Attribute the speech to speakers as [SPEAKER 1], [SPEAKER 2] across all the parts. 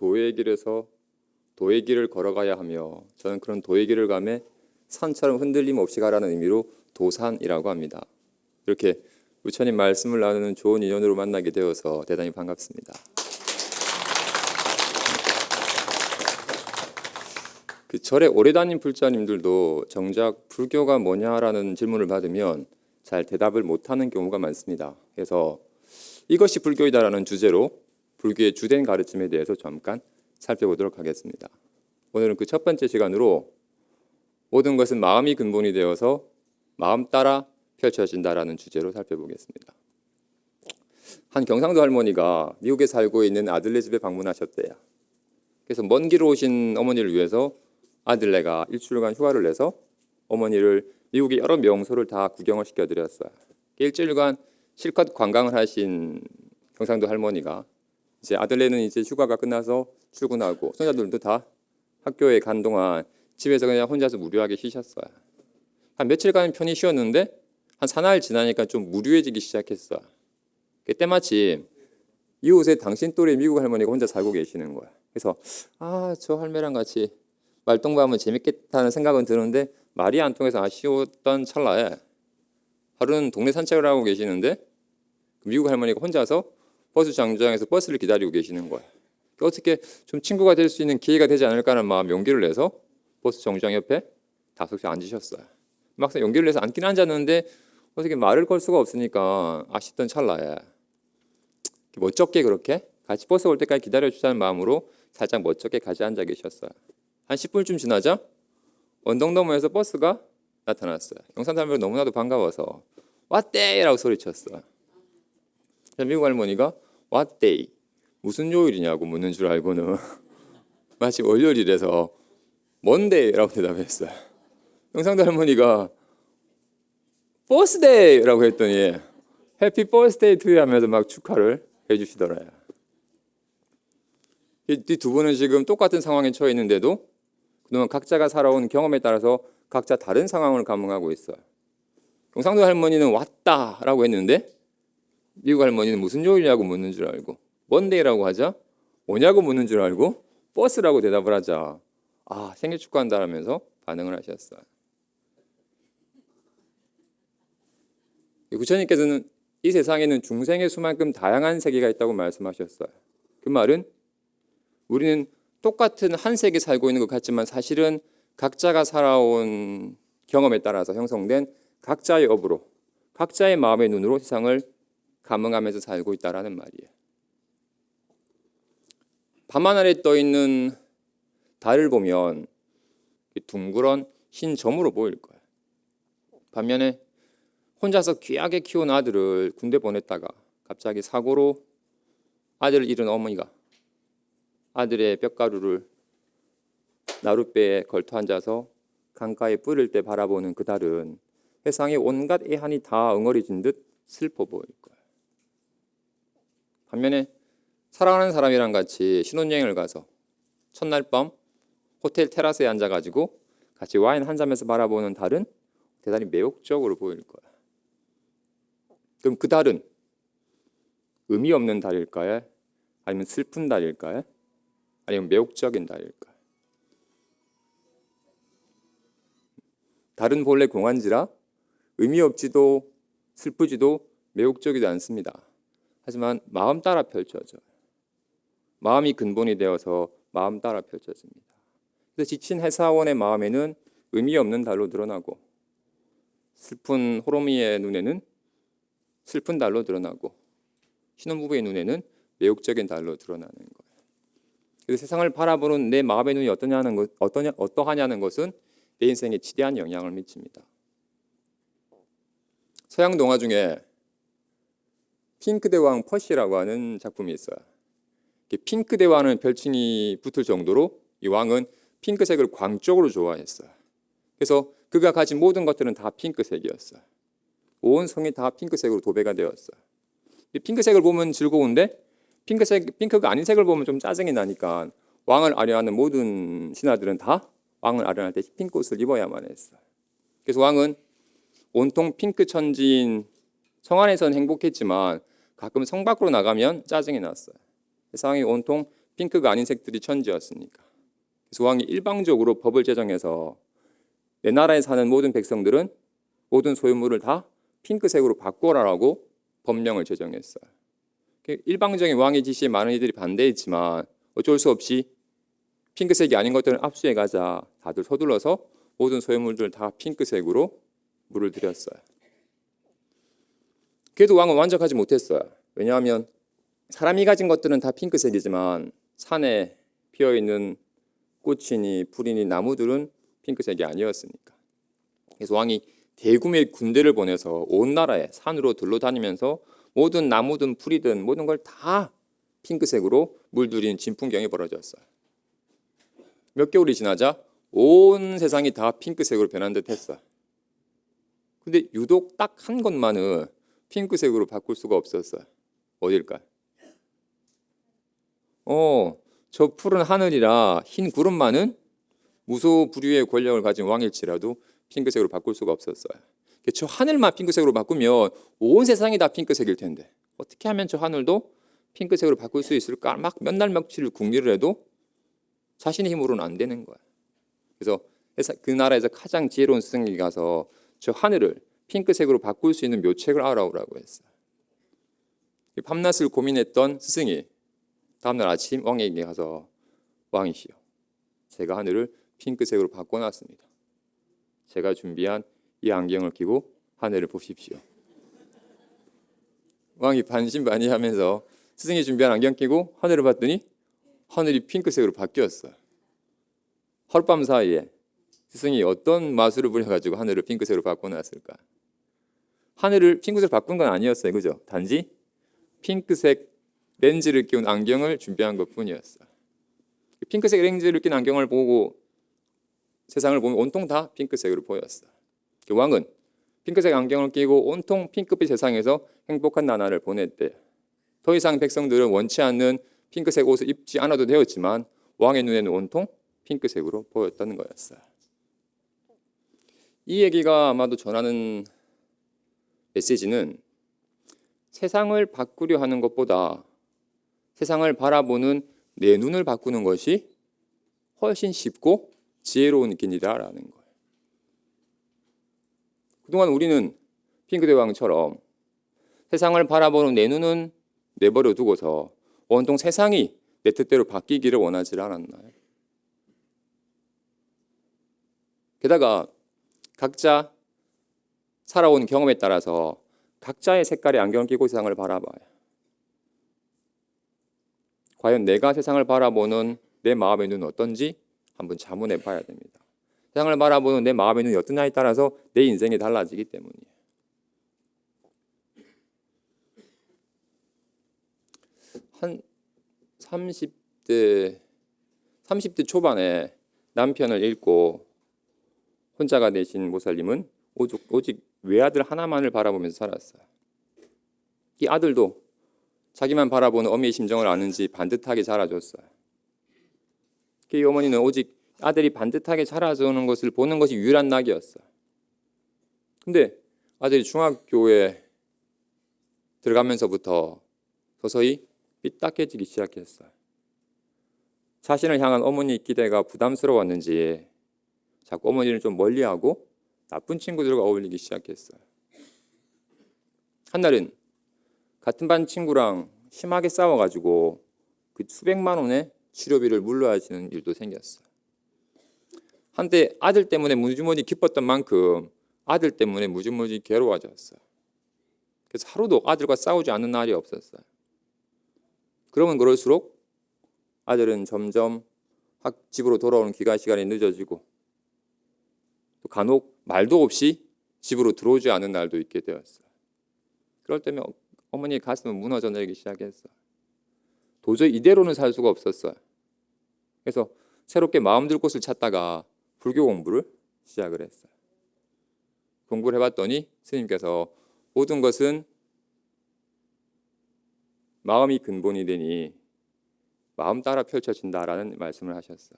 [SPEAKER 1] 도의 길에서 도의 길을 걸어가야 하며 저는 그런 도의 길을 가매 산처럼 흔들림 없이 가라는 의미로 도산이라고 합니다. 이렇게 부처님 말씀을 나누는 좋은 인연으로 만나게 되어서 대단히 반갑습니다. 그 절에 오래 다닌 불자님들도 정작 불교가 뭐냐라는 질문을 받으면 잘 대답을 못하는 경우가 많습니다. 그래서 이것이 불교이다라는 주제로 불교의 주된 가르침에 대해서 잠깐 살펴보도록 하겠습니다. 오늘은 그 첫 번째 시간으로 모든 것은 마음이 근본이 되어서 마음 따라 펼쳐진다라는 주제로 살펴보겠습니다. 한 경상도 할머니가 미국에 살고 있는 아들네 집에 방문하셨대요. 그래서 먼 길 오신 어머니를 위해서 아들네가 일주일간 휴가를 내서 어머니를 미국의 여러 명소를 다 구경을 시켜드렸어요. 일주일간 실컷 관광을 하신 경상도 할머니가 이제 아들네는 이제 휴가가 끝나서 출근하고 손자들도 다 학교에 간 동안 집에서 그냥 혼자서 무료하게 쉬셨어요. 한 며칠간 편히 쉬었는데 한 사나흘 지나니까 좀 무료해지기 시작했어요. 때마침 이웃에 당신 또래 미국 할머니가 혼자 살고 계시는 거야. 그래서 저 할매랑 같이 말동무하면 재밌겠다는 생각은 드는데 말이 안 통해서 아쉬웠던 찰나에 하루는 동네 산책을 하고 계시는데 미국 할머니가 혼자서 버스 정류장에서 버스를 기다리고 계시는 거야. 어떻게 좀 친구가 될 수 있는 기회가 되지 않을까 하는 마음 용기를 내서 버스 정류장 옆에 다소곳 앉으셨어요. 막상 용기를 내서 앉긴 앉았는데 어떻게 말을 걸 수가 없으니까 아쉽던 찰나에 멋쩍게 그렇게 같이 버스 올 때까지 기다려주자는 마음으로 살짝 멋쩍게 같이 앉아 계셨어요. 한 10분쯤 지나자 언덕 너머에서 버스가 나타났어요. 경상 사람들 너무나도 반가워서 왔대! 라고 소리쳤어요. 미국 할머니가 왔대! 무슨 요일이냐고 묻는 줄 알고는 마치 월요일이라서 뭔데? 라고 대답했어요. 경상도 할머니가 버스데이! 라고 했더니 해피 버스데이 투유 하면서 막 축하를 해주시더라요. 이 두 분은 지금 똑같은 상황에 처해 있는데도 그동안 각자가 살아온 경험에 따라서 각자 다른 상황을 감응하고 있어요. 경상도 할머니는 왔다라고 했는데 미국 할머니는 무슨 요일이냐고 묻는 줄 알고 먼데이라고 하자 뭐냐고 묻는 줄 알고 버스라고 대답을 하자 생일 축하한다라면서 반응을 하셨어요. 부처님께서는 이 세상에는 중생의 수만큼 다양한 세계가 있다고 말씀하셨어요. 그 말은 우리는 똑같은 한 세계 살고 있는 것 같지만 사실은 각자가 살아온 경험에 따라서 형성된 각자의 업으로 각자의 마음의 눈으로 세상을 감응하면서 살고 있다라는 말이에요. 밤하늘에 떠 있는 달을 보면 둥그런 흰 점으로 보일 거예요. 반면에 혼자서 귀하게 키운 아들을 군대 보냈다가 갑자기 사고로 아들을 잃은 어머니가 아들의 뼈가루를 나룻배에 걸터 앉아서 강가에 뿌릴 때 바라보는 그 달은 세상의 온갖 애한이 다 엉어리진 듯 슬퍼 보일 거예요. 반면에 사랑하는 사람이랑 같이 신혼여행을 가서 첫날 밤 호텔 테라스에 앉아가지고 같이 와인 한 잔에서 바라보는 달은 대단히 매혹적으로 보일 거예요. 그럼 그 달은 의미 없는 달일까요? 아니면 슬픈 달일까요? 아니면 매혹적인 달일까요? 달은 본래 공한지라 의미 없지도 슬프지도 매혹적이지 않습니다. 하지만 마음 따라 펼쳐져요. 마음이 근본이 되어서 마음 따라 펼쳐집니다. 그래서 지친 회사원의 마음에는 의미 없는 달로 드러나고 슬픈 호르미의 눈에는 슬픈 달로 드러나고 신혼부부의 눈에는 매혹적인 달로 드러나는 거예요. 그래서 세상을 바라보는 내 마음의 눈이 어떠하냐는 것은 내 인생에 지대한 영향을 미칩니다. 서양 동화 중에 핑크대왕 퍼시라고 하는 작품이 있어요. 핑크대왕은 별칭이 붙을 정도로 이 왕은 핑크색을 광적으로 좋아했어요. 그래서 그가 가진 모든 것들은 다 핑크색이었어요. 온 성이 다 핑크색으로 도배가 되었어요. 핑크색을 보면 즐거운데 핑크가 아닌 색을 보면 좀 짜증이 나니까 왕을 아련하는 모든 신하들은 다 왕을 아련할 때 핑크 옷을 입어야만 했어요. 그래서 왕은 온통 핑크 천지인 성 안에서는 행복했지만 가끔 성 밖으로 나가면 짜증이 났어요. 세상이 온통 핑크가 아닌 색들이 천지였으니까. 그래서 왕이 일방적으로 법을 제정해서 내 나라에 사는 모든 백성들은 모든 소유물을 다 핑크색으로 바꿔라라고 법령을 제정했어요. 일방적인 왕의 지시에 많은 이들이 반대했지만 어쩔 수 없이 핑크색이 아닌 것들은 압수해가자 다들 서둘러서 모든 소유물들을 다 핑크색으로 물을 들였어요. 그래도 왕은 만족하지 못했어요. 왜냐하면 사람이 가진 것들은 다 핑크색이지만 산에 피어있는 꽃이니 풀이니 나무들은 핑크색이 아니었으니까. 그래서 왕이 대규모의 군대를 보내서 온 나라에 산으로 둘러다니면서 모든 나무든 풀이든 모든 걸 다 핑크색으로 물들인 진풍경이 벌어졌어요. 몇 개월이 지나자 온 세상이 다 핑크색으로 변한 듯 했어요. 근데 유독 딱 한 것만은 핑크색으로 바꿀 수가 없었어요. 어딜까요? 저 푸른 하늘이라 흰 구름만은 무소불위의 권력을 가진 왕일지라도 핑크색으로 바꿀 수가 없었어요. 저 하늘만 핑크색으로 바꾸면 온 세상이 다 핑크색일 텐데 어떻게 하면 저 하늘도 핑크색으로 바꿀 수 있을까? 막 몇 날 며칠을 궁리를 해도 자신의 힘으로는 안 되는 거예요. 그래서 그 나라에서 가장 지혜로운 스승이 가서 저 하늘을 핑크색으로 바꿀 수 있는 묘책을 알아오라고 했어요. 밤낮을 고민했던 스승이 다음날 아침 왕에게 가서 왕이시여, 제가 하늘을 핑크색으로 바꿔놨습니다. 제가 준비한 이 안경을 끼고 하늘을 보십시오. 왕이 반신반의하면서 스승이 준비한 안경 끼고 하늘을 봤더니 하늘이 핑크색으로 바뀌었어요. 하룻밤 사이에 스승이 어떤 마술을 부려가지고 하늘을 핑크색으로 바꿔놨을까? 하늘을 핑크색으로 바꾼 건 아니었어요. 그죠? 단지 핑크색 렌즈를 끼운 안경을 준비한 것뿐이었어요. 핑크색 렌즈를 낀 안경을 보고 세상을 보면 온통 다 핑크색으로 보였어요. 왕은 핑크색 안경을 끼고 온통 핑크빛 세상에서 행복한 나날을 보냈대요. 더 이상 백성들은 원치 않는 핑크색 옷을 입지 않아도 되었지만 왕의 눈에는 온통 핑크색으로 보였다는 거였어요. 이 얘기가 아마도 전하는 메시지는 세상을 바꾸려 하는 것보다 세상을 바라보는 내 눈을 바꾸는 것이 훨씬 쉽고 지혜로운 길이다라는 거예요. 그동안 우리는 핑크대왕처럼 세상을 바라보는 내 눈은 내버려 두고서 온통 세상이 내 뜻대로 바뀌기를 원하지 않았나요? 게다가 각자 살아온 경험에 따라서 각자의 색깔의 안경을 끼고 세상을 바라봐요. 과연 내가 세상을 바라보는 내 마음의 눈은 어떤지 한번 자문해 봐야 됩니다. 세상을 바라보는 내 마음의 눈이 어떠냐에 따라서 내 인생이 달라지기 때문이에요. 한 30대 초반에 남편을 잃고 혼자가 되신 모살님은 오직 외아들 하나만을 바라보면서 살았어요. 이 아들도 자기만 바라보는 어미의 심정을 아는지 반듯하게 자라줬어요. 이 어머니는 오직 아들이 반듯하게 자라주는 것을 보는 것이 유일한 낙이었어요. 근데 아들이 중학교에 들어가면서부터 서서히 삐딱해지기 시작했어요. 자신을 향한 어머니의 기대가 부담스러웠는지 자꾸 어머니를 좀 멀리하고 나쁜 친구들과 어울리기 시작했어요. 한날은 같은 반 친구랑 심하게 싸워가지고 그 수백만 원의 치료비를 물러야 하는 일도 생겼어요. 한때 아들 때문에 무지무지 기뻤던 만큼 아들 때문에 무지무지 괴로워졌어요. 그래서 하루도 아들과 싸우지 않는 날이 없었어요. 그러면 그럴수록 아들은 점점 집으로 돌아오는 귀가 시간이 늦어지고 또 간혹 말도 없이 집으로 들어오지 않은 날도 있게 되었어요. 그럴 때면 어머니의 가슴은 무너져 내리기 시작했어요. 도저히 이대로는 살 수가 없었어요. 그래서 새롭게 마음 들 곳을 찾다가 불교 공부를 시작을 했어요. 공부를 해봤더니 스님께서 모든 것은 마음이 근본이 되니 마음 따라 펼쳐진다라는 말씀을 하셨어요.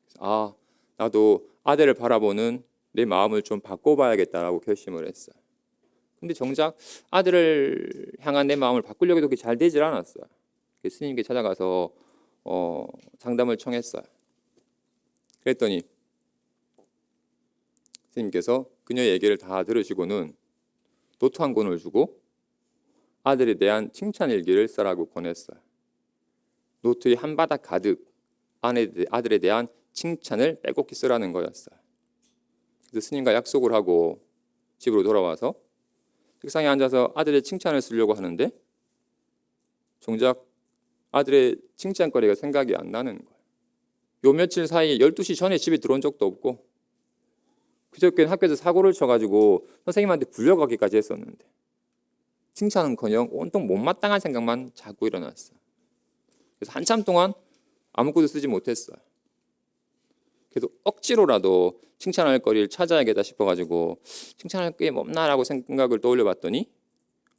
[SPEAKER 1] 그래서 나도 아들을 바라보는 내 마음을 좀 바꿔봐야겠다라고 결심을 했어요. 근데 정작 아들을 향한 내 마음을 바꾸려고 해도 그게 잘 되질 않았어요. 스님께 찾아가서 상담을 청했어요. 그랬더니 선생님께서 그녀의 얘기를 다 들으시고는 노트 한 권을 주고 아들에 대한 칭찬 일기를 쓰라고 권했어요. 노트의 한 바닥 가득 아들에 대한 칭찬을 빼곡히 쓰라는 거였어요. 그래서 스님과 약속을 하고 집으로 돌아와서 책상에 앉아서 아들의 칭찬을 쓰려고 하는데 정작 아들의 칭찬거리가 생각이 안 나는 거예요. 요 며칠 사이 12시 전에 집에 들어온 적도 없고 그저께 학교에서 사고를 쳐가지고 선생님한테 불려가기까지 했었는데 칭찬은커녕 온통 못마땅한 생각만 자꾸 일어났어요. 그래서 한참 동안 아무것도 쓰지 못했어요. 그래도 억지로라도 칭찬할 거리를 찾아야겠다 싶어가지고 칭찬할 게 없나라고 생각을 떠올려 봤더니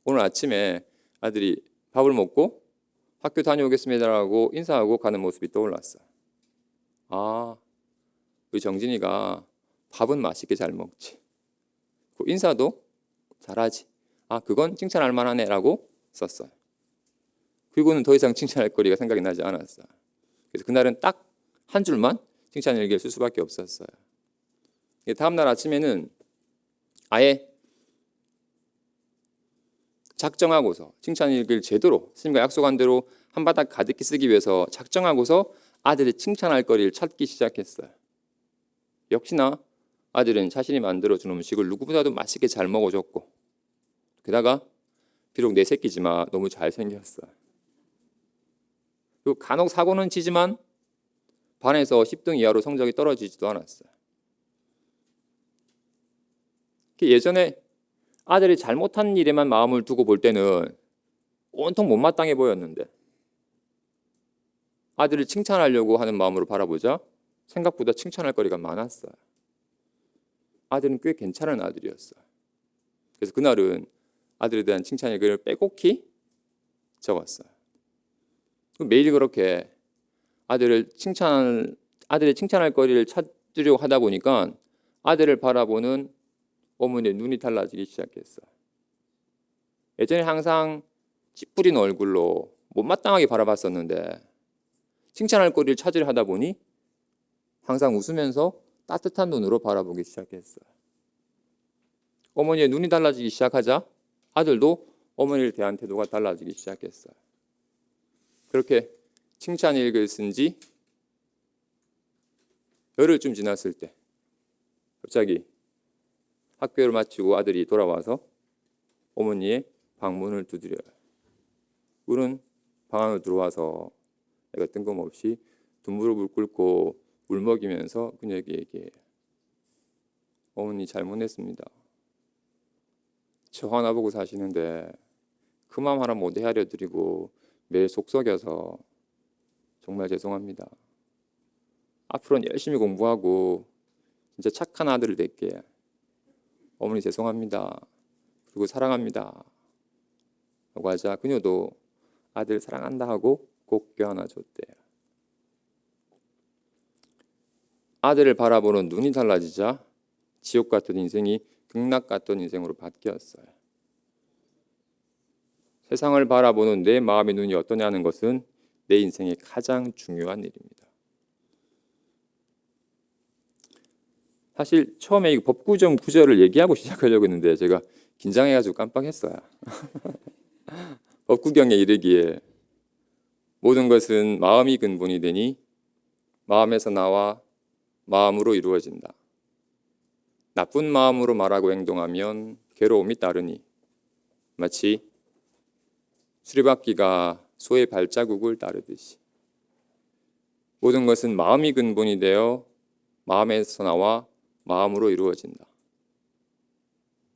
[SPEAKER 1] 오늘 아침에 아들이 밥을 먹고 학교 다녀오겠습니다라고 인사하고 가는 모습이 떠올랐어요. 아, 우리 정진이가 밥은 맛있게 잘 먹지. 그 인사도 잘하지. 아, 그건 칭찬할 만하네라고 썼어요. 그리고는 더 이상 칭찬할 거리가 생각이 나지 않았어요. 그래서 그날은 딱 한 줄만 칭찬 일기를 쓸 수밖에 없었어요. 다음 날 아침에는 아예 작정하고서 칭찬 일기를 제대로 스님과 약속한 대로 한 바닥 가득히 쓰기 위해서 작정하고서 아들의 칭찬할 거리를 찾기 시작했어요. 역시나 아들은 자신이 만들어준 음식을 누구보다도 맛있게 잘 먹어줬고 게다가 비록 내 새끼지만 너무 잘생겼어요. 그리고 간혹 사고는 치지만 반에서 10등 이하로 성적이 떨어지지도 않았어요. 예전에 아들이 잘못한 일에만 마음을 두고 볼 때는 온통 못마땅해 보였는데 아들을 칭찬하려고 하는 마음으로 바라보자 생각보다 칭찬할 거리가 많았어요. 아들은 꽤 괜찮은 아들이었어요. 그래서 그날은 아들에 대한 칭찬 일기를 빼곡히 적었어요. 매일 그렇게 아들의 칭찬할 거리를 찾으려고 하다 보니까 아들을 바라보는 어머니의 눈이 달라지기 시작했어요. 예전에 항상 찌푸린 얼굴로 못마땅하게 바라봤었는데 칭찬할 거리를 찾으려 하다 보니 항상 웃으면서 따뜻한 눈으로 바라보기 시작했어요. 어머니의 눈이 달라지기 시작하자 아들도 어머니를 대한 태도가 달라지기 시작했어요. 그렇게 칭찬 일기를 쓴 지 열흘쯤 지났을 때 갑자기 학교를 마치고 아들이 돌아와서 어머니의 방문을 두드려요. 우는 방 안으로 들어와서 애가 뜬금없이 두 무릎을 꿇고 울먹이면서 그녀에게 얘기해요. 어머니 잘못했습니다. 저 하나 보고 사시는데 그 마음 하나 못 헤아려 드리고 매일 속썩여서 정말 죄송합니다. 앞으로는 열심히 공부하고 진짜 착한 아들을 될게. 어머니 죄송합니다. 그리고 사랑합니다. 라고 하자 그녀도 아들 사랑한다 하고 꼭 껴안아줬대요. 아들을 바라보는 눈이 달라지자 지옥 같던 인생이 극락 같던 인생으로 바뀌었어요. 세상을 바라보는 내 마음의 눈이 어떠냐는 것은 내 인생의 가장 중요한 일입니다. 사실 처음에 이 법구정 구절을 얘기하고 시작하려고 했는데 제가 긴장해가지고 깜빡했어요. 법구경에 이르기에 모든 것은 마음이 근본이 되니 마음에서 나와 마음으로 이루어진다. 나쁜 마음으로 말하고 행동하면 괴로움이 따르니 마치 수레바퀴가 소의 발자국을 따르듯이 모든 것은 마음이 근본이 되어 마음에서 나와 마음으로 이루어진다.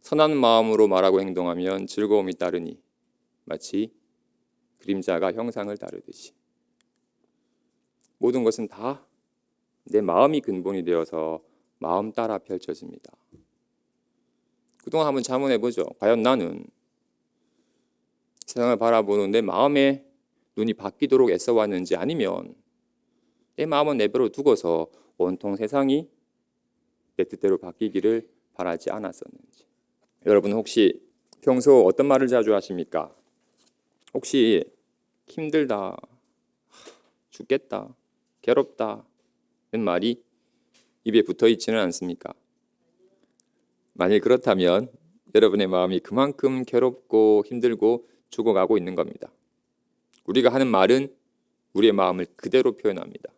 [SPEAKER 1] 선한 마음으로 말하고 행동하면 즐거움이 따르니 마치 그림자가 형상을 따르듯이 모든 것은 다 내 마음이 근본이 되어서 마음 따라 펼쳐집니다. 그동안 한번 자문해보죠. 과연 나는 세상을 바라보는 내 마음의 눈이 바뀌도록 애써왔는지 아니면 내 마음은 내버려 두고서 온통 세상이 내 뜻대로 바뀌기를 바라지 않았었는지. 여러분 혹시 평소 어떤 말을 자주 하십니까? 혹시 힘들다, 죽겠다, 괴롭다 이런 말이 입에 붙어 있지는 않습니까? 만일 그렇다면 여러분의 마음이 그만큼 괴롭고 힘들고 죽어가고 있는 겁니다. 우리가 하는 말은 우리의 마음을 그대로 표현합니다.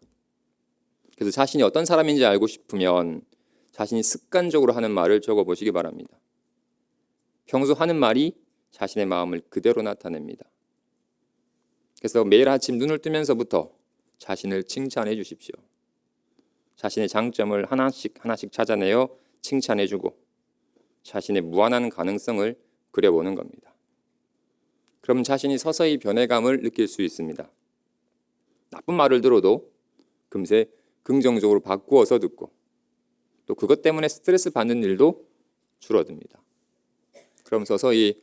[SPEAKER 1] 그래서 자신이 어떤 사람인지 알고 싶으면 자신이 습관적으로 하는 말을 적어보시기 바랍니다. 평소 하는 말이 자신의 마음을 그대로 나타냅니다. 그래서 매일 아침 눈을 뜨면서부터 자신을 칭찬해 주십시오. 자신의 장점을 하나씩 찾아내어 칭찬해 주고 자신의 무한한 가능성을 그려보는 겁니다. 그럼 자신이 서서히 변해감을 느낄 수 있습니다. 나쁜 말을 들어도 금세 긍정적으로 바꾸어서 듣고 또 그것 때문에 스트레스 받는 일도 줄어듭니다. 그럼 서서히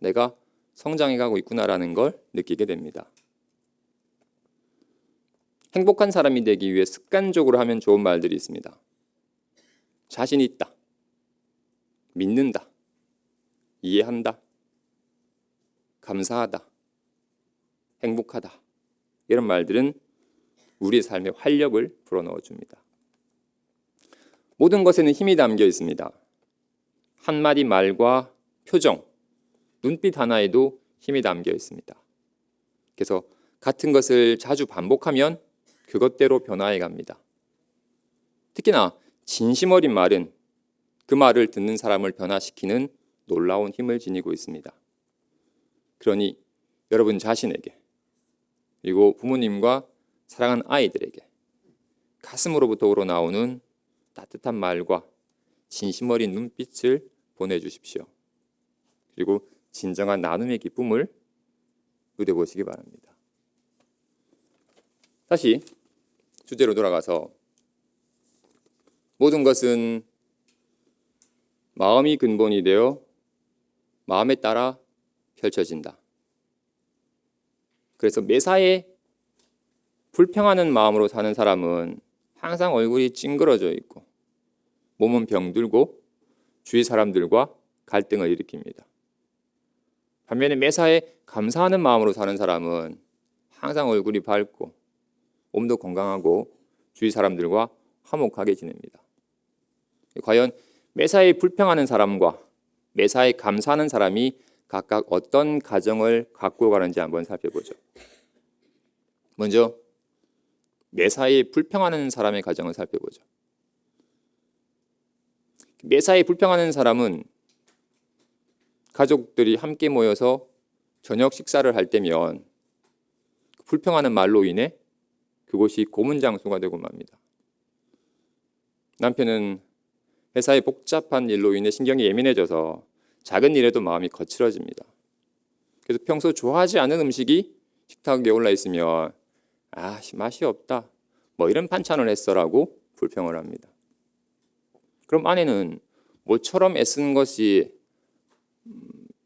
[SPEAKER 1] 내가 성장해 가고 있구나라는 걸 느끼게 됩니다. 행복한 사람이 되기 위해 습관적으로 하면 좋은 말들이 있습니다. 자신 있다, 믿는다, 이해한다, 감사하다, 행복하다 이런 말들은 우리의 삶에 활력을 불어넣어 줍니다. 모든 것에는 힘이 담겨 있습니다. 한마디 말과 표정, 눈빛 하나에도 힘이 담겨 있습니다. 그래서 같은 것을 자주 반복하면 그것대로 변화해 갑니다. 특히나 진심 어린 말은 그 말을 듣는 사람을 변화시키는 놀라운 힘을 지니고 있습니다. 그러니 여러분 자신에게 그리고 부모님과 사랑하는 아이들에게 가슴으로부터 우러나오는 따뜻한 말과 진심 어린 눈빛을 보내주십시오. 그리고 진정한 나눔의 기쁨을 누려보시기 바랍니다. 다시 주제로 돌아가서 모든 것은 마음이 근본이 되어 마음에 따라 펼쳐진다. 그래서 매사에 불평하는 마음으로 사는 사람은 항상 얼굴이 찡그러져 있고 몸은 병들고 주위 사람들과 갈등을 일으킵니다. 반면에 매사에 감사하는 마음으로 사는 사람은 항상 얼굴이 밝고 몸도 건강하고 주위 사람들과 화목하게 지냅니다. 과연 매사에 불평하는 사람과 매사에 감사하는 사람이 각각 어떤 가정을 갖고 가는지 한번 살펴보죠. 먼저 매사에 불평하는 사람의 가정을 살펴보죠. 매사에 불평하는 사람은 가족들이 함께 모여서 저녁 식사를 할 때면 불평하는 말로 인해 그곳이 고문장소가 되고 맙니다. 남편은 회사의 복잡한 일로 인해 신경이 예민해져서 작은 일에도 마음이 거칠어집니다. 그래서 평소 좋아하지 않은 음식이 식탁 위에 올라 있으면 맛이 없다, 이런 반찬을 했어라고 불평을 합니다. 그럼 아내는 모처럼 애쓴 것에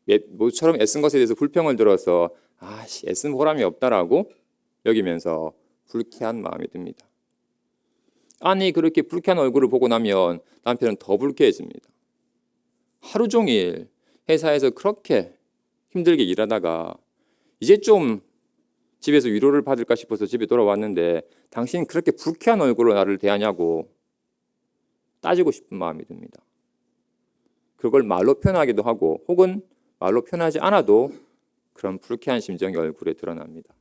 [SPEAKER 1] 대해서 불평을 들어서 애쓴 보람이 없다라고 여기면서 불쾌한 마음이 듭니다. 아내이 그렇게 불쾌한 얼굴을 보고 나면 남편은 더 불쾌해집니다. 하루 종일 회사에서 그렇게 힘들게 일하다가 이제 좀 집에서 위로를 받을까 싶어서 집에 돌아왔는데 당신 그렇게 불쾌한 얼굴로 나를 대하냐고 따지고 싶은 마음이 듭니다. 그걸 말로 표현하기도 하고 혹은 말로 표현하지 않아도 그런 불쾌한 심정이 얼굴에 드러납니다.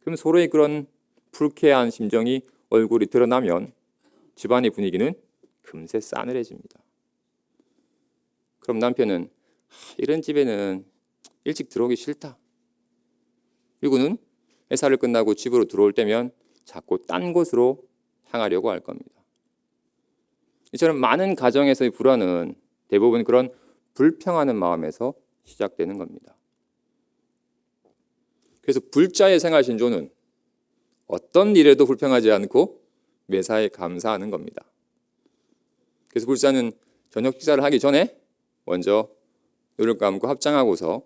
[SPEAKER 1] 그럼 서로의 그런 불쾌한 심정이 얼굴이 드러나면 집안의 분위기는 금세 싸늘해집니다. 그럼 남편은 이런 집에는 일찍 들어오기 싫다. 그리고는 회사를 끝나고 집으로 들어올 때면 자꾸 딴 곳으로 향하려고 할 겁니다. 이처럼 많은 가정에서의 불화는 대부분 그런 불평하는 마음에서 시작되는 겁니다. 그래서 불자의 생활신조는 어떤 일에도 불평하지 않고 매사에 감사하는 겁니다. 그래서 불자는 저녁 식사를 하기 전에 먼저 눈을 감고 합장하고서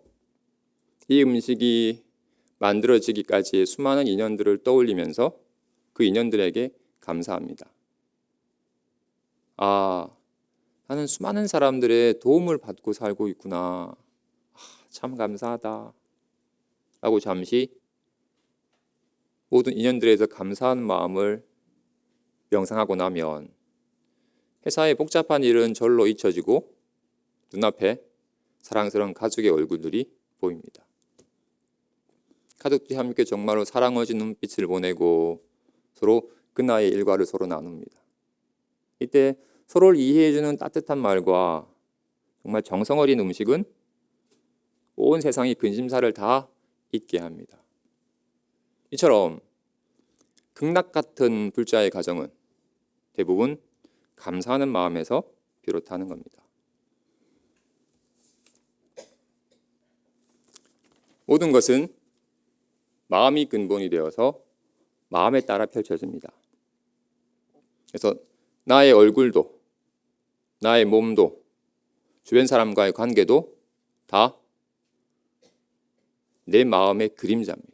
[SPEAKER 1] 이 음식이 만들어지기까지의 수많은 인연들을 떠올리면서 그 인연들에게 감사합니다. 나는 수많은 사람들의 도움을 받고 살고 있구나. 참 감사하다. 라고 잠시 모든 인연들에서 감사한 마음을 명상하고 나면 회사의 복잡한 일은 절로 잊혀지고 눈앞에 사랑스러운 가족의 얼굴들이 보입니다. 가족들이 함께 정말로 사랑 어진 눈빛을 보내고 서로 그날의 일과를 서로 나눕니다. 이때 서로를 이해해주는 따뜻한 말과 정말 정성 어린 음식은 온 세상이 근심사를 다 잊게 합니다. 이처럼 극락 같은 불자의 가정은 대부분 감사하는 마음에서 비롯하는 겁니다. 모든 것은 마음이 근본이 되어서 마음에 따라 펼쳐집니다. 그래서 나의 얼굴도, 나의 몸도, 주변 사람과의 관계도 다 내 마음의 그림자입니다.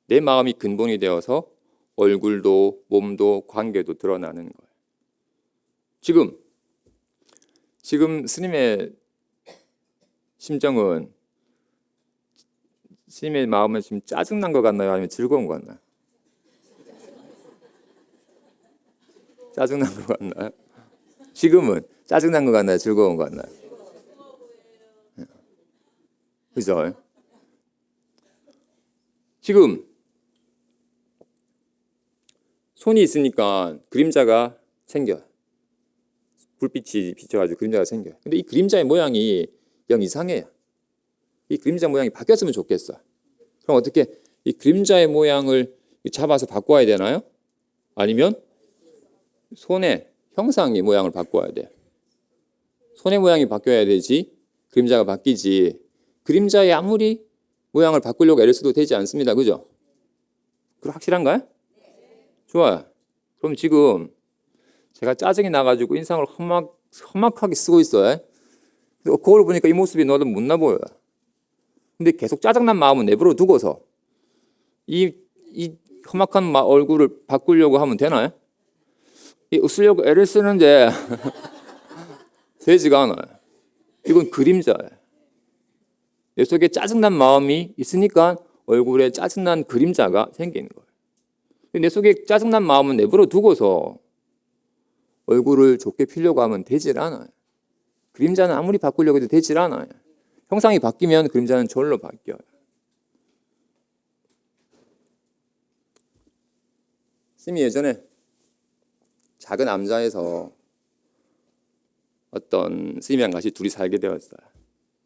[SPEAKER 1] 내 마음이 근본이 되어서 얼굴도, 몸도, 관계도 드러나는 거예요. 지금 스님의 심정은, 스님의 마음은 지금 짜증난 것 같나요? 아니면 즐거운 것 같나요? 짜증난 것 같나요? 지금은 짜증난 것 같나요? 즐거운 것 같나요? 그죠? 지금 손이 있으니까 그림자가 생겨요. 불빛이 비춰가지고 그림자가 생겨요. 근데 이 그림자의 모양이 영 이상해요. 이 그림자 모양이 바뀌었으면 좋겠어. 그럼 어떻게 이 그림자의 모양을 잡아서 바꿔야 되나요? 아니면 손의 형상의 모양을 바꿔야 돼요. 손의 모양이 바뀌어야 되지 그림자가 바뀌지 그림자의 아무리 모양을 바꾸려고 애를 써도 되지 않습니다. 그죠? 그럼 확실한가요? 좋아요. 그럼 지금 제가 짜증이 나가지고 인상을 험악하게 쓰고 있어요. 거울 보니까 이 모습이 너도 못나 보여요. 근데 계속 짜증난 마음은 내버려 두고서 이 험악한 얼굴을 바꾸려고 하면 되나요? 쓰려고 애를 쓰는데 되지가 않아요. 이건 그림자예요. 내 속에 짜증난 마음이 있으니까 얼굴에 짜증난 그림자가 생기는 거예요. 내 속에 짜증난 마음은 내버려 두고서 얼굴을 좋게 피려고 하면 되질 않아요. 그림자는 아무리 바꾸려고 해도 되질 않아요. 형상이 바뀌면 그림자는 절로 바뀌어요. 스님이 예전에 작은 암자에서 어떤 스님이랑 같이 둘이 살게 되었어요.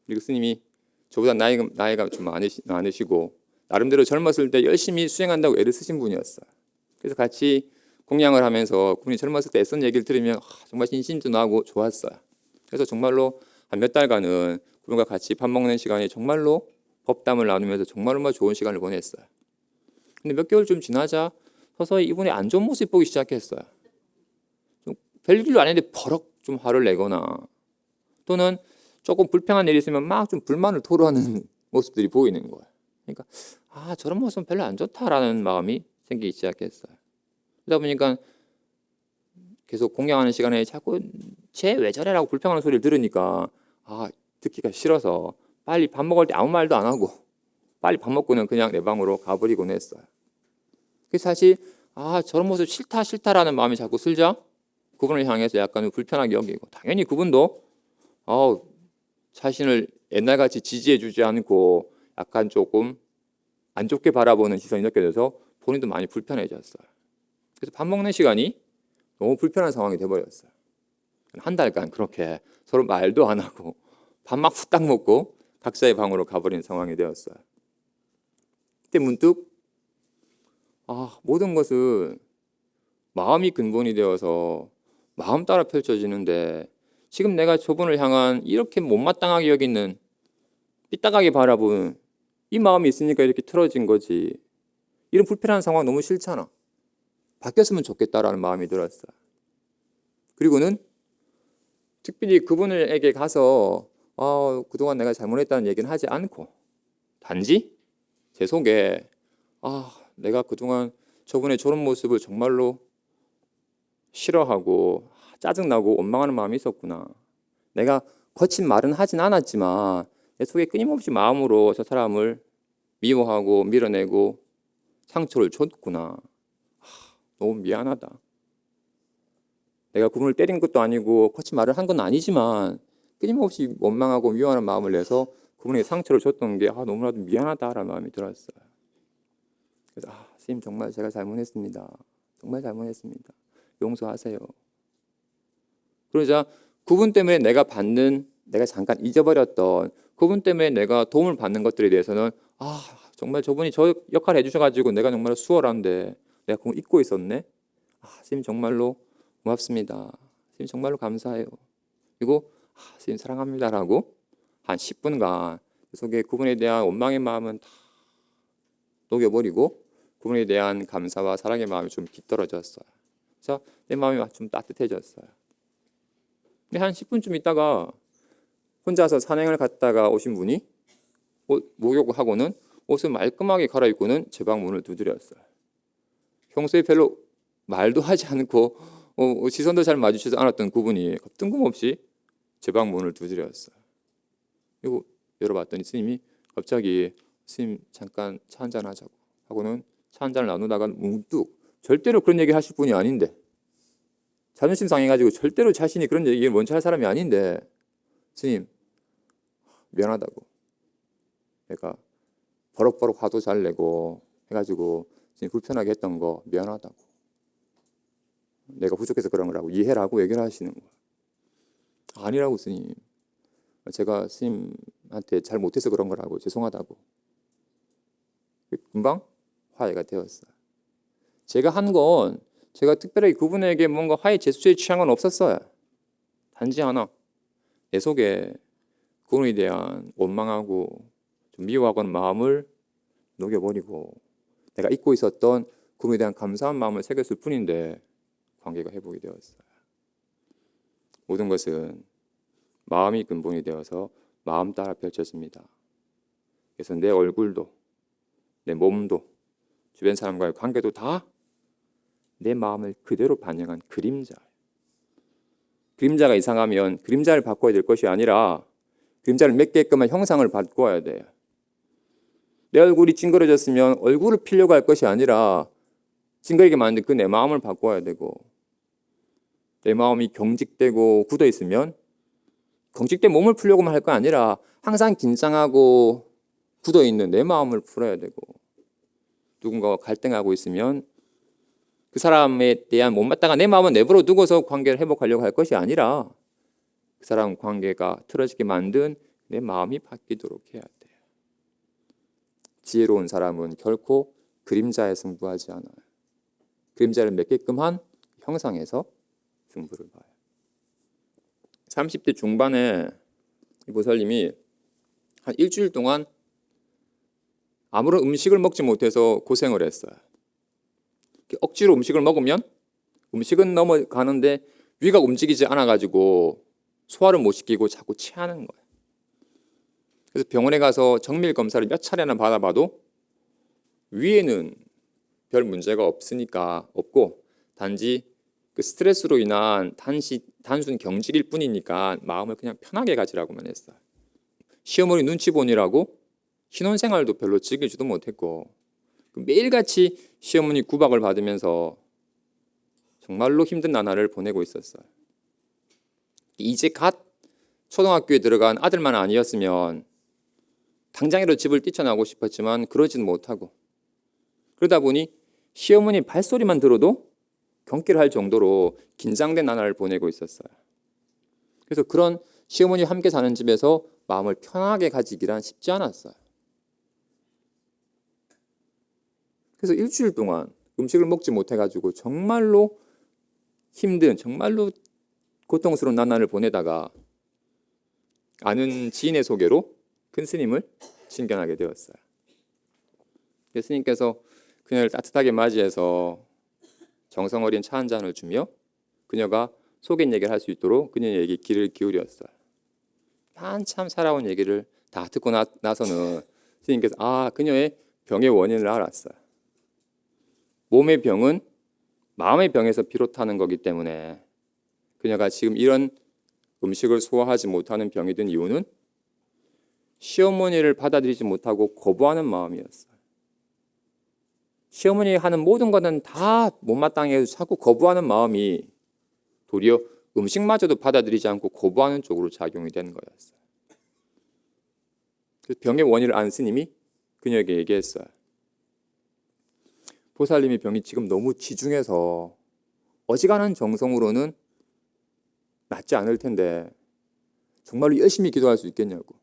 [SPEAKER 1] 그리고 스님이 저보다 나이가 좀 많으시고 나름대로 젊었을 때 열심히 수행한다고 애를 쓰신 분이었어요. 그래서 같이 공양을 하면서 그분이 젊었을 때 애쓴 얘기를 들으면 정말 신심도 나고 좋았어요. 그래서 정말로 한 몇 달간은 그분과 같이 밥 먹는 시간에 정말로 법담을 나누면서 정말로 좋은 시간을 보냈어요. 근데 몇 개월 좀 지나자 서서히 이분의 안 좋은 모습 보기 시작했어요. 좀 별일도 아닌데 버럭 좀 화를 내거나 또는 조금 불평한 일이 있으면 막 좀 불만을 토로하는 모습들이 보이는 거예요. 그러니까 저런 모습은 별로 안 좋다라는 마음이 생기기 시작했어요. 그러다 보니까 계속 공양하는 시간에 자꾸 쟤 왜 저래라고 불평하는 소리를 들으니까 듣기가 싫어서 빨리 밥 먹을 때 아무 말도 안 하고 빨리 밥 먹고는 그냥 내 방으로 가버리곤 했어요. 그래서 사실 저런 모습 싫다라는 마음이 자꾸 슬자 그분을 향해서 약간 불편하게 여기고 당연히 그분도 자신을 옛날같이 지지해주지 않고 약간 조금 안 좋게 바라보는 시선이 느껴져서 본인도 많이 불편해졌어요. 그래서 밥 먹는 시간이 너무 불편한 상황이 돼버렸어요. 한 달간 그렇게 서로 말도 안 하고 밥 막 후딱 먹고 각자의 방으로 가버린 상황이 되었어요. 그때 문득 모든 것은 마음이 근본이 되어서 마음 따라 펼쳐지는데 지금 내가 저분을 향한 이렇게 못마땅하게 여기는 삐딱하게 바라보는 이 마음이 있으니까 이렇게 틀어진 거지. 이런 불편한 상황 너무 싫잖아. 바뀌었으면 좋겠다라는 마음이 들었어요. 그리고는 특별히 그분에게 가서 그동안 내가 잘못했다는 얘기는 하지 않고 단지 제 속에 내가 그동안 저분의 저런 모습을 정말로 싫어하고 짜증나고 원망하는 마음이 있었구나. 내가 거친 말은 하진 않았지만 내 속에 끊임없이 마음으로 저 사람을 미워하고 밀어내고 상처를 줬구나. 너무 미안하다. 내가 그분을 때린 것도 아니고 거친 말을 한 건 아니지만 끊임없이 원망하고 미워하는 마음을 내서 그분에게 상처를 줬던 게 너무나도 미안하다라는 마음이 들었어요. 그래서 스님 정말 제가 잘못했습니다. 정말 잘못했습니다. 용서하세요. 그러자 그분 때문에 내가 잠깐 잊어버렸던 그분 때문에 내가 도움을 받는 것들에 대해서는 정말 저분이 저 역할을 해주셔가지고 내가 정말 수월한데 내가 그걸 잊고 있었네. 스님 정말로 고맙습니다. 스님 정말로 감사해요. 그리고 스님 사랑합니다라고 한 10분간 그 속에 그분에 대한 원망의 마음은 다 녹여버리고 그분에 대한 감사와 사랑의 마음이 좀 깃들어졌어요. 그래서 내 마음이 좀 따뜻해졌어요. 근데 한 10분쯤 있다가 혼자서 산행을 갔다가 오신 분이 목욕을 하고는 옷을 말끔하게 갈아입고는 제 방 문을 두드렸어요. 평소에 별로 말도 하지 않고 시선도 잘 마주치지 않았던 그분이 뜬금없이 제 방 문을 두드렸어요. 그리고 열어봤더니 스님이 갑자기 스님 잠깐 차 한잔 하자고 하고는 차 한잔을 나누다가 문득 절대로 그런 얘기 하실 분이 아닌데 자존심 상해가지고 절대로 자신이 그런 얘기를 먼저 할 사람이 아닌데 스님 미안하다고 내가 버럭버럭 화도 잘 내고 해가지고 스님 불편하게 했던 거 미안하다고 내가 부족해서 그런 거라고 이해라고 얘기를 하시는 거예요. 아니라고 스님 제가 스님한테 잘 못해서 그런 거라고 죄송하다고 금방 화해가 되었어요. 제가 한 건 제가 특별히 그분에게 뭔가 화해 제스처에 취한 건 없었어요. 단지 하나 내 속에 그분에 대한 원망하고 좀 미워하고는 마음을 녹여버리고 내가 잊고 있었던 그분에 대한 감사한 마음을 새겼을 뿐인데 관계가 회복이 되었어요. 모든 것은 마음이 근본이 되어서 마음 따라 펼쳐집니다. 그래서 내 얼굴도 내 몸도 주변 사람과의 관계도 다 내 마음을 그대로 반영한 그림자예요. 그림자가 이상하면 그림자를 바꿔야 될 것이 아니라 그림자를 맺게끔 한 형상을 바꿔야 돼요. 내 얼굴이 찡그러졌으면 얼굴을 피려고 할 것이 아니라 찡그리게 만든 그 내 마음을 바꿔야 되고 내 마음이 경직되고 굳어 있으면 경직된 몸을 풀려고만 할 거 아니라 항상 긴장하고 굳어 있는 내 마음을 풀어야 되고 누군가와 갈등하고 있으면 그 사람에 대한 못마땅한 내 마음은 내버려 두고서 관계를 회복하려고 할 것이 아니라 그 사람 관계가 틀어지게 만든 내 마음이 바뀌도록 해야 돼요. 지혜로운 사람은 결코 그림자에 승부하지 않아요. 그림자를 맺게끔 한 형상에서 승부를 봐요. 30대 중반에 이 보살님이 한 일주일 동안 아무런 음식을 먹지 못해서 고생을 했어요. 억지로 음식을 먹으면 음식은 넘어가는데 위가 움직이지 않아가지고 소화를 못 시키고 자꾸 체하는 거예요. 그래서 병원에 가서 정밀 검사를 몇 차례나 받아봐도 위에는 별 문제가 없고 단지 그 스트레스로 인한 단순 경직일 뿐이니까 마음을 그냥 편하게 가지라고만 했어요. 시어머니 눈치 보느라고 신혼생활도 별로 즐기지도 못했고 매일같이 시어머니 구박을 받으면서 정말로 힘든 나날을 보내고 있었어요. 이제 갓 초등학교에 들어간 아들만 아니었으면 당장이라도 집을 뛰쳐나오고 싶었지만 그러지는 못하고 그러다 보니 시어머니 발소리만 들어도 경기를 할 정도로 긴장된 나날을 보내고 있었어요. 그래서 그런 시어머니와 함께 사는 집에서 마음을 편하게 가지기란 쉽지 않았어요. 그래서 일주일 동안 음식을 먹지 못해가지고 정말로 힘든 정말로 고통스러운 나날을 보내다가 아는 지인의 소개로 큰 스님을 신견하게 되었어요. 스님께서 그녀를 따뜻하게 맞이해서 정성 어린 차 한 잔을 주며 그녀가 속인 얘기를 할 수 있도록 그녀에게 귀를 기울였어요. 한참 살아온 얘기를 다 듣고 나서는 스님께서 그녀의 병의 원인을 알았어요. 몸의 병은 마음의 병에서 비롯하는 거기 때문에 그녀가 지금 이런 음식을 소화하지 못하는 병이 든 이유는 시어머니를 받아들이지 못하고 거부하는 마음이었어요. 시어머니 하는 모든 것은 다 못마땅해 해서 자꾸 거부하는 마음이 도리어 음식마저도 받아들이지 않고 거부하는 쪽으로 작용이 되는 거였어요. 그래서 병의 원인을 안 스님이 그녀에게 얘기했어요. 보살님이 병이 지금 너무 치중해서 어지간한 정성으로는 낫지 않을 텐데 정말로 열심히 기도할 수 있겠냐고.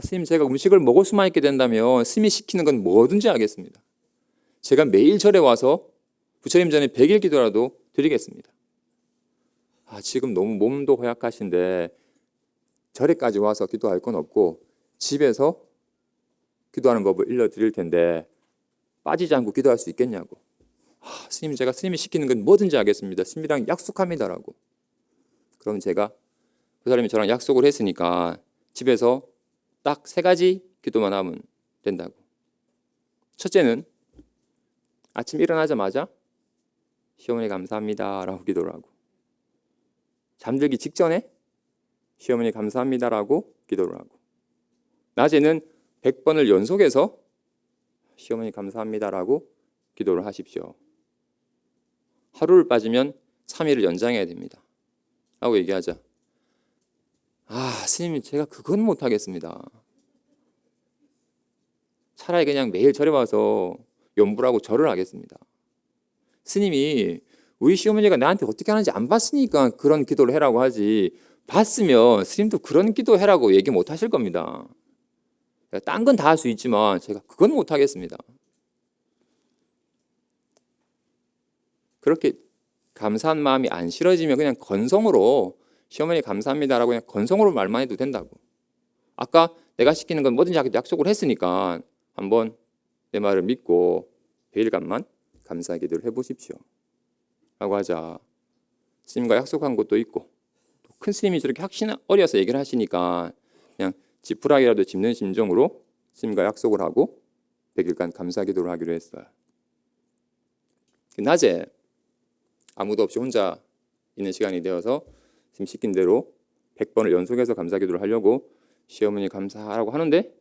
[SPEAKER 1] 스님, 제가 음식을 먹을 수만 있게 된다면 스님이 시키는 건 뭐든지 하겠습니다. 제가 매일 절에 와서 부처님 전에 100일 기도라도 드리겠습니다. 지금 너무 몸도 허약하신데 절에까지 와서 기도할 건 없고 집에서 기도하는 법을 일러드릴 텐데 빠지지 않고 기도할 수 있겠냐고. 스님, 제가 스님이 시키는 건 뭐든지 하겠습니다. 스님이랑 약속합니다라고. 그럼 제가 보살님이 저랑 약속을 했으니까 집에서 딱 3가지 기도만 하면 된다고. 첫째는 아침 일어나자마자 시어머니 감사합니다 라고 기도를 하고, 잠들기 직전에 시어머니 감사합니다 라고 기도를 하고, 낮에는 100번을 연속해서 시어머니 감사합니다 라고 기도를 하십시오. 하루를 빠지면 3일을 연장해야 됩니다 라고 얘기하자. 스님, 제가 그건 못하겠습니다. 차라리 그냥 매일 절에 와서 염불하고 절을 하겠습니다. 스님이 우리 시어머니가 나한테 어떻게 하는지 안 봤으니까 그런 기도를 해라고 하지, 봤으면 스님도 그런 기도 해라고 얘기 못 하실 겁니다. 딴 건 다 할 수 있지만 제가 그건 못 하겠습니다. 그렇게 감사한 마음이 안 실어지면 그냥 건성으로 시어머니 감사합니다라고 그냥 건성으로 말만 해도 된다고. 아까 내가 시키는 건 뭐든지 하기로 약속을 했으니까 한번 내 말을 믿고 100일간만 감사 기도를 해보십시오 라고 하자. 스님과 약속한 것도 있고, 또 큰 스님이 저렇게 확신 어려서 얘기를 하시니까 그냥 지푸라기라도 짚는 심정으로 스님과 약속을 하고 100일간 감사 기도를 하기로 했어요. 낮에 아무도 없이 혼자 있는 시간이 되어서 스님 시킨 대로 100번을 연속해서 감사 기도를 하려고 시어머니 감사하라고 하는데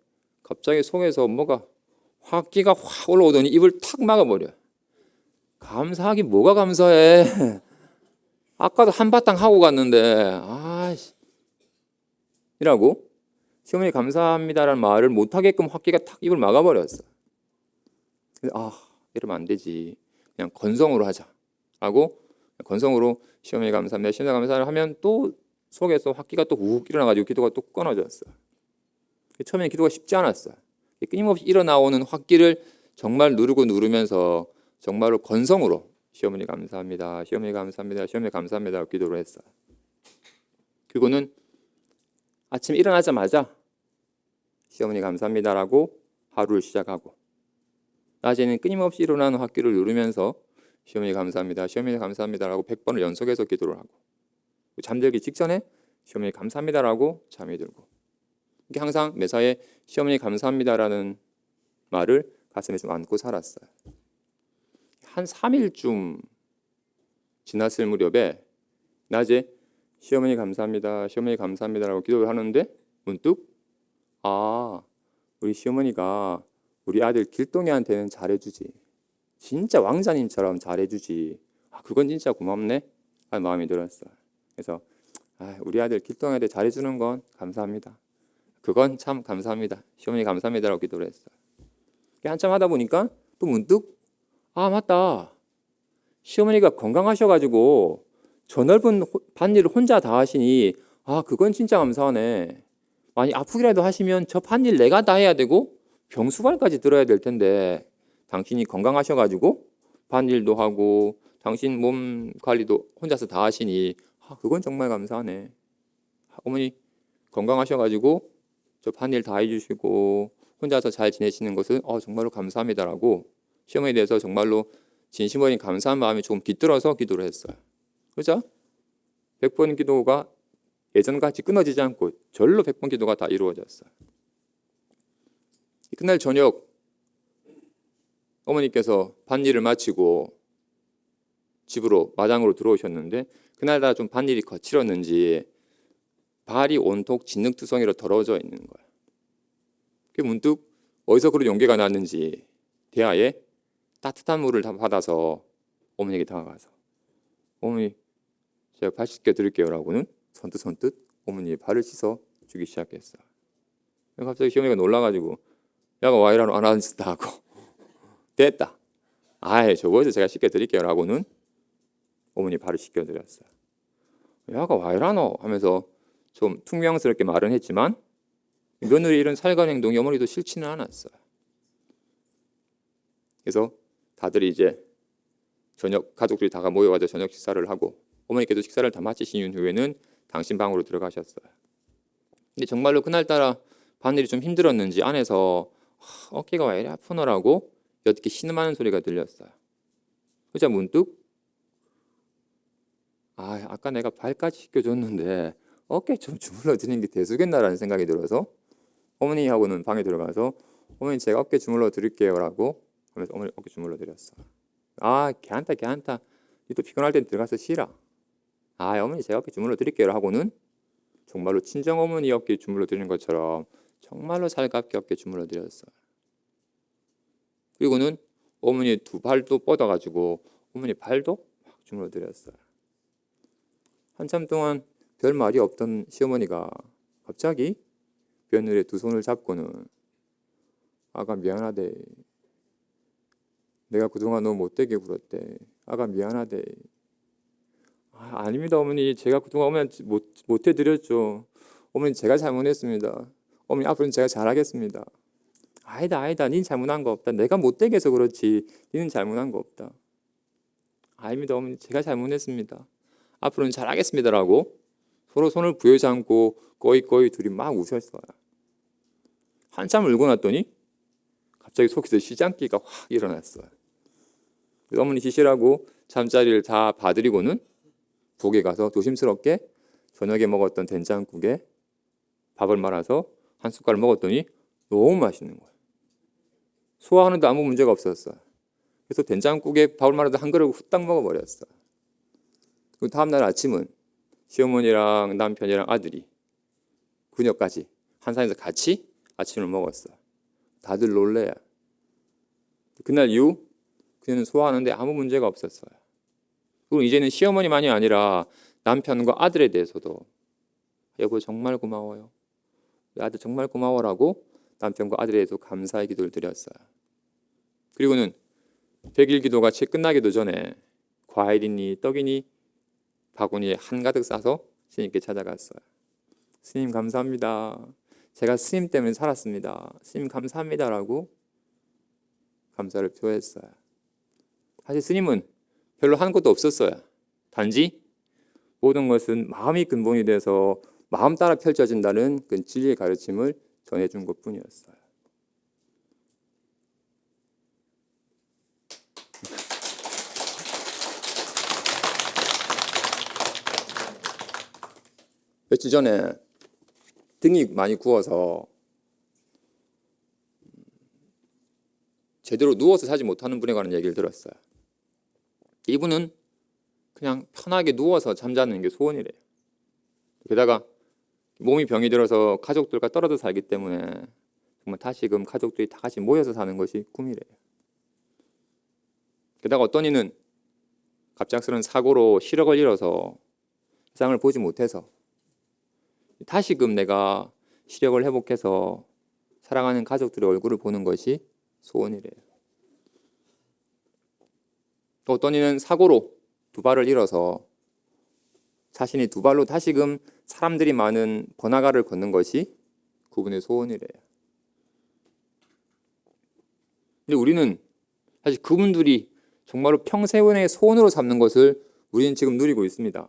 [SPEAKER 1] 갑자기 속에서 뭐가 화기가 확 올라오더니 입을 탁 막아버려요. 감사하긴 뭐가 감사해. 아까도 한바탕 하고 갔는데 이라고 시어머니 감사합니다라는 말을 못하게끔 화기가 탁 입을 막아버렸어요. 이러면 안 되지. 그냥 건성으로 하자 라고 건성으로 시어머니 감사합니다, 시어머니 감사를 하면 또 속에서 화기가 또 우욱 일어나가지고 기도가 또 끊어졌어요. 처음에는 기도가 쉽지 않았어요. 끊임없이 일어나오는 화기를 정말 누르면서 정말로 건성으로 시어머니 감사합니다, 시어머니 감사합니다, 시어머니 감사합니다 기도를 했어요. 그리고는 아침 일어나자마자 시어머니 감사합니다라고 하루를 시작하고, 낮에는 끊임없이 일어나는 화기를 누르면서 시어머니 감사합니다, 시어머니 감사합니다라고 100번을 연속해서 기도를 하고, 잠들기 직전에 시어머니 감사합니다라고 잠이 들고, 이게 항상 매사에 시어머니 감사합니다라는 말을 가슴에 좀 안고 살았어요. 한 3일쯤 지났을 무렵에 낮에 시어머니 감사합니다, 시어머니 감사합니다라고 기도를 하는데 문득 우리 시어머니가 우리 아들 길동이한테는 잘해주지, 진짜 왕자님처럼 잘해주지, 그건 진짜 고맙네 하는 마음이 들었어요. 그래서 우리 아들 길동이한테 잘해주는 건 감사합니다, 그건 참 감사합니다, 시어머니 감사합니다라고 기도를 했어요. 한참 하다 보니까 또 문득 맞다, 시어머니가 건강하셔가지고 저 넓은 밭일을 혼자 다 하시니 그건 진짜 감사하네. 많이 아프기라도 하시면 저 밭일 내가 다 해야 되고 병수발까지 들어야 될 텐데 당신이 건강하셔가지고 밭일도 하고 당신 몸 관리도 혼자서 다 하시니 그건 정말 감사하네. 어머니 건강하셔가지고 저 밭일 다 해주시고 혼자서 잘 지내시는 것은 정말로 감사합니다라고 시어머니에 대해서 정말로 진심 어린 감사한 마음이 조금 깃들어서 기도를 했어요. 그죠? 100번 기도가 예전같이 끊어지지 않고 절로 100번 기도가 다 이루어졌어요. 그날 저녁 어머니께서 밭일을 마치고 집으로 마당으로 들어오셨는데 그날따라 좀 밭일이 거칠었는지 발이 온통 진흙투성이로 더러워져 있는 거예요. 그게 문득 어디서 그런 용기가 났는지 대야에 따뜻한 물을 다 받아서 어머니에게 다가가서 어머니 제가 발 씻겨 드릴게요라고는 선뜻 어머니의 발을 씻어 주기 시작했어요. 갑자기 시어머니가 놀라가지고 야가 와 이라노 안 하는 짓 하고 됐다. 아예 저거에서 제가 씻겨 드릴게요라고는 어머니 발을 씻겨 드렸어요. 야가 와 이라노 하면서 좀 퉁명스럽게 말은 했지만 며느리 이런 살간 행동이 어머니도 싫지는 않았어요. 그래서 다들 이제 저녁 가족들이 다 모여가지고 저녁 식사를 하고 어머니께도 식사를 다 마치신 후에는 당신 방으로 들어가셨어요. 근데 정말로 그날따라 바늘이 좀 힘들었는지 안에서 어깨가 왜 이리 아프노라고 어떻게 신음하는 소리가 들렸어요. 그자 문득 아까 내가 발까지 씻겨줬는데 어깨 좀 주물러 드리는 게 대수겠나라는 생각이 들어서 어머니하고는 방에 들어가서 어머니 제가 어깨 주물러 드릴게요라고 하면서 어머니 어깨 주물러 드렸어요. 괜찮다 또 피곤할 땐 들어가서 쉬라. 어머니 제가 어깨 주물러 드릴게요 하고는 정말로 친정 어머니 어깨 주물러 드리는 것처럼 정말로 살갑게 어깨 주물러 드렸어요. 그리고는 어머니 두 발도 뻗어가지고 어머니 발도 막 주물러 드렸어요. 한참 동안 별 말이 없던 시어머니가 갑자기 며느리의 두 손을 잡고는 아가 미안하대. 내가 그동안 너무 못되게 굴었대. 아가 미안하대. 아닙니다 어머니. 제가 그동안 어머니한테 못해드렸죠. 어머니 제가 잘못했습니다. 어머니 앞으로는 제가 잘하겠습니다. 아니다 닌 잘못한 거 없다. 내가 못되게 해서 그렇지 니는 잘못한 거 없다. 아닙니다 어머니. 제가 잘못했습니다. 앞으로는 잘하겠습니다라고 서로 손을 부여잡고 꺼이 둘이 막 웃었어요. 한참 울고 났더니 갑자기 속에서 시장기가 확 일어났어요. 어머니 쉬시라고 잠자리를 다 봐드리고는 부엌에 가서 조심스럽게 저녁에 먹었던 된장국에 밥을 말아서 한 숟갈 먹었더니 너무 맛있는 거예요. 소화하는데 아무 문제가 없었어요. 그래서 된장국에 밥을 말아서 한 그릇 후딱 먹어버렸어요. 그 다음날 아침은 시어머니랑 남편이랑 아들이 그녀까지 한산에서 같이 아침을 먹었어요. 다들 놀래요. 그날 이후 그녀는 소화하는데 아무 문제가 없었어요. 그리고 이제는 시어머니만이 아니라 남편과 아들에 대해서도 여보 정말 고마워요. 아들 정말 고마워라고 남편과 아들에 대해서 감사의 기도를 드렸어요. 그리고는 100일 기도가 채 끝나기도 전에 과일이니 떡이니 바구니에 한가득 싸서 스님께 찾아갔어요. 스님 감사합니다. 제가 스님 때문에 살았습니다. 스님 감사합니다라고 감사를 표했어요. 사실 스님은 별로 한 것도 없었어요. 단지 모든 것은 마음이 근본이 돼서 마음 따라 펼쳐진다는 그 진리의 가르침을 전해준 것뿐이었어요. 며칠 전에 등이 많이 구워서 제대로 누워서 자지 못하는 분에 관한 얘기를 들었어요. 이분은 그냥 편하게 누워서 잠자는 게 소원이래요. 게다가 몸이 병이 들어서 가족들과 떨어져 살기 때문에 정말 다시금 가족들이 다 같이 모여서 사는 것이 꿈이래요. 게다가 어떤 이는 갑작스런 사고로 시력을 잃어서 세상을 보지 못해서 다시금 내가 시력을 회복해서 사랑하는 가족들의 얼굴을 보는 것이 소원이래요. 또 어떤 이는 사고로 두 발을 잃어서 자신이 두 발로 다시금 사람들이 많은 번화가를 걷는 것이 그분의 소원이래요. 근데 우리는 사실 그분들이 정말로 평생의 소원으로 삼는 것을 우리는 지금 누리고 있습니다.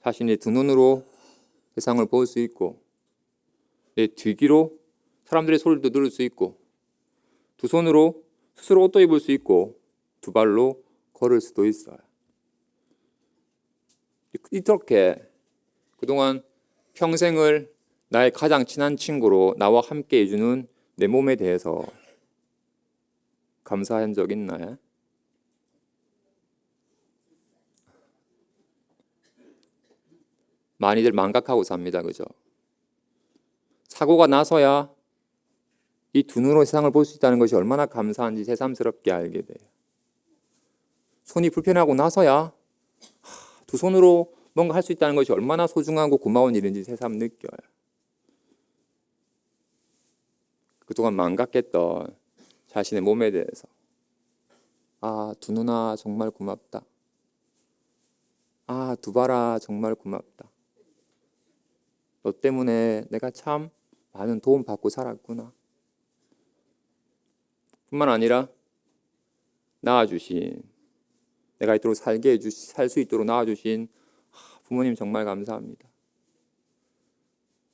[SPEAKER 1] 자신의 두 눈으로 세상을 볼 수 있고 내 뒤귀로 사람들의 소리도 들을 수 있고 두 손으로 스스로 옷도 입을 수 있고 두 발로 걸을 수도 있어요. 이렇게 그동안 평생을 나의 가장 친한 친구로 나와 함께 해주는 내 몸에 대해서 감사한 적 있나요? 많이들 망각하고 삽니다. 그죠? 사고가 나서야 이 두 눈으로 세상을 볼 수 있다는 것이 얼마나 감사한지 새삼스럽게 알게 돼요. 손이 불편하고 나서야 두 손으로 뭔가 할 수 있다는 것이 얼마나 소중하고 고마운 일인지 새삼 느껴요. 그동안 망각했던 자신의 몸에 대해서 두 눈아 정말 고맙다. 두 발아 정말 고맙다. 너 때문에 내가 참 많은 도움 받고 살았구나. 뿐만 아니라 낳아주신, 내가 이토록 살 수 있도록 낳아주신 부모님 정말 감사합니다.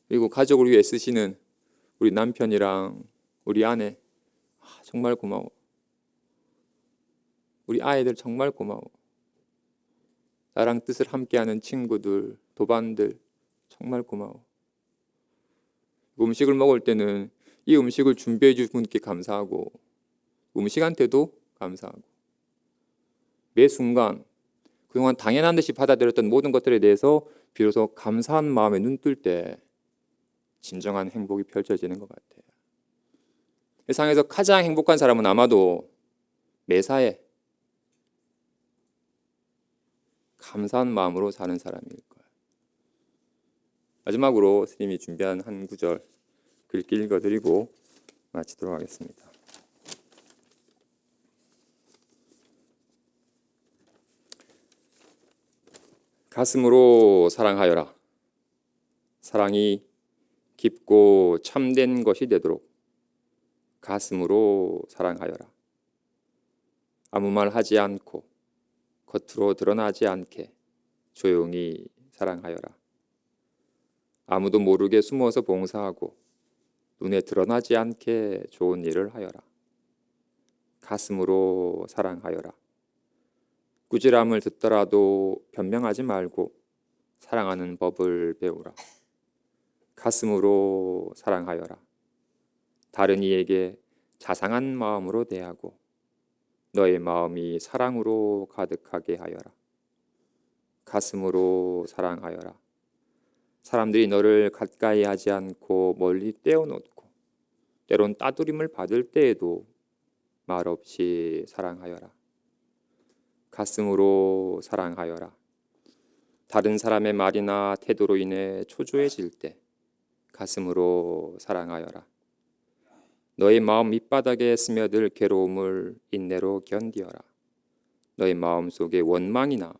[SPEAKER 1] 그리고 가족을 위해 쓰시는 우리 남편이랑 우리 아내 정말 고마워. 우리 아이들 정말 고마워. 나랑 뜻을 함께하는 친구들, 도반들 정말 고마워. 음식을 먹을 때는 이 음식을 준비해 준 분께 감사하고 음식한테도 감사하고 매 순간 그동안 당연한 듯이 받아들였던 모든 것들에 대해서 비로소 감사한 마음에 눈뜰 때 진정한 행복이 펼쳐지는 것 같아요. 세상에서 가장 행복한 사람은 아마도 매사에 감사한 마음으로 사는 사람일 거예요. 마지막으로 스님이 준비한 한 구절 글귀 읽어드리고 마치도록 하겠습니다. 가슴으로 사랑하여라. 사랑이 깊고 참된 것이 되도록 가슴으로 사랑하여라. 아무 말 하지 않고 겉으로 드러나지 않게 조용히 사랑하여라. 아무도 모르게 숨어서 봉사하고 눈에 드러나지 않게 좋은 일을 하여라. 가슴으로 사랑하여라. 꾸지람을 듣더라도 변명하지 말고 사랑하는 법을 배우라. 가슴으로 사랑하여라. 다른 이에게 자상한 마음으로 대하고 너의 마음이 사랑으로 가득하게 하여라. 가슴으로 사랑하여라. 사람들이 너를 가까이 하지 않고 멀리 떼어놓고 때론 따돌림을 받을 때에도 말없이 사랑하여라. 가슴으로 사랑하여라. 다른 사람의 말이나 태도로 인해 초조해질 때 가슴으로 사랑하여라. 너의 마음 밑바닥에 스며들 괴로움을 인내로 견디어라. 너의 마음 속에 원망이나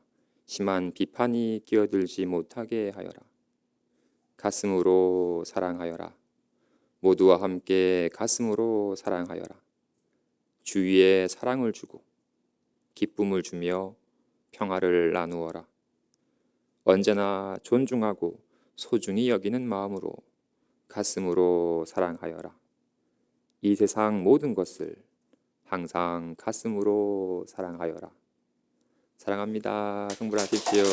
[SPEAKER 1] 심한 비판이 끼어들지 못하게 하여라. 가슴으로 사랑하여라. 모두와 함께 가슴으로 사랑하여라. 주위에 사랑을 주고 기쁨을 주며 평화를 나누어라. 언제나 존중하고 소중히 여기는 마음으로 가슴으로 사랑하여라. 이 세상 모든 것을 항상 가슴으로 사랑하여라. 사랑합니다. 성불하십시오.